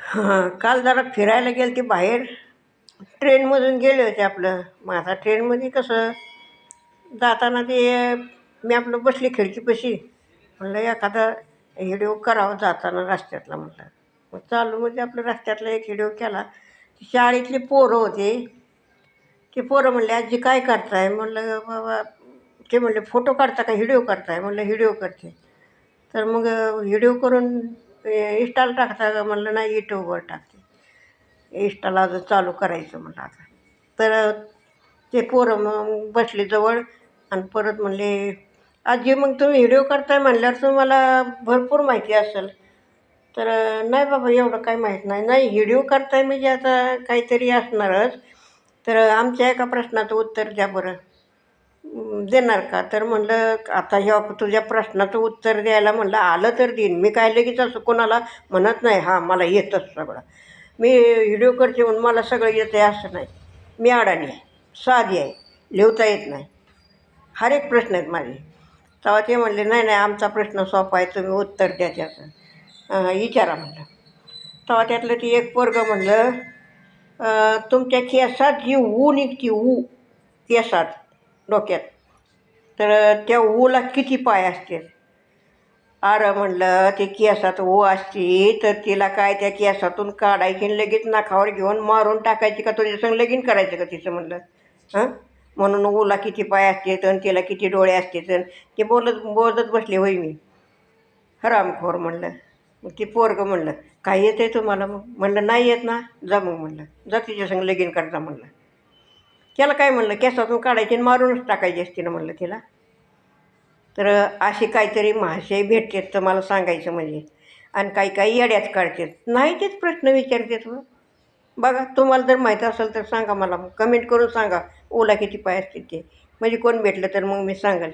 हां, काल जरा फिरायला गेलते बाहेर. ट्रेनमधून गेले होते आपलं. मग आता ट्रेनमध्ये कसं जाताना ते मी आपलं बसले खिडकीपाशी. म्हणलं एखादा व्हिडिओ करावा जाताना रस्त्यातला म्हटलं. मग चालू म्हणजे आपलं रस्त्यातला एक व्हिडिओ केला. शाळेतली पोरं होते. ते पोरं म्हणले, "आजी काय करताय?" म्हणलं, "बाबा." ते म्हणले, "फोटो काढता का व्हिडिओ करताय?" म्हणलं, "व्हिडिओ करते." तर मग व्हिडिओ करून इन्स्टाला टाकता का? म्हणलं, "नाही, यूट्यूबवर टाकते." इन्स्टाला अजून चालू करायचं म्हणलं आता. तर ते पोरं मग बसले जवळ आणि परत म्हणले, "आजी मग तुम्ही व्हिडिओ करताय म्हणल्यावर तुम्हाला भरपूर माहिती असेल." तर "नाही बाबा एवढं काही माहीत नाही." "नाही, व्हिडिओ करताय म्हणजे आता काहीतरी असणारच. तर आमच्या एका प्रश्नाचं उत्तर द्या बरं." देणार का?" तर म्हणलं, "आता ह्या तुझ्या प्रश्नाचं उत्तर द्यायला म्हणलं आलं तर देईन. मी काय लगेच असं कोणाला म्हणत नाही, हां मला येतंच सगळं. मी व्हिडिओ करते म्हणून मला सगळं येतं आहे असं नाही. मी अडाणी आहे, साधी आहे, लिहता येत नाही. हर एक प्रश्न आहेत माझे." तेव्हा ते म्हणले, "नाही नाही, आमचा प्रश्न सोपा आहे, तुम्ही उत्तर द्या त्याचं. विचारा." म्हणलं. तेव्हा त्यातलं ते एक पोरगं म्हणलं, तुमच्या केसात जी ऊ निघते, ऊ केसात, डोक्यात, तर त्या ऊला किती पाय असतात?" "अरे," म्हणलं, "ते केसात ऊ असती तर तिला काय त्या केसातून काढायची आणि लगेच नाकावर घेऊन मारून टाकायची का तुझ्या संग लगीन करायचं का तिचं?" म्हणलं. "हां, म्हणून ऊला किती पाय असतात आणि तिला किती डोळे असतात आणि ते बोलत बोलत बसले होय मी. हरामखोर." म्हणलं. मग ते पोरगं म्हणलं, "काय येतं आहे तुम्हाला मग?" म्हणलं, "नाही येत ना, जा मग." म्हणलं, "जा तिच्या संग लगीन करता." म्हणलं. "त्याला काय?" म्हणलं, "केसातून काढायची आणि मारूनच टाकायची असते ना." म्हणलं तिला. तर असे काहीतरी महाशय भेटतात तर मला सांगायचं म्हणजे. आणि काही काही येड्यात काढतात. नाही तेच प्रश्न विचारतात हो. बघा तुम्हाला जर माहीत असेल तर सांगा मला. कमेंट करून सांगा ओला किती पाय असतील ते. म्हणजे कोण भेटलं तर मग मी सांगाल.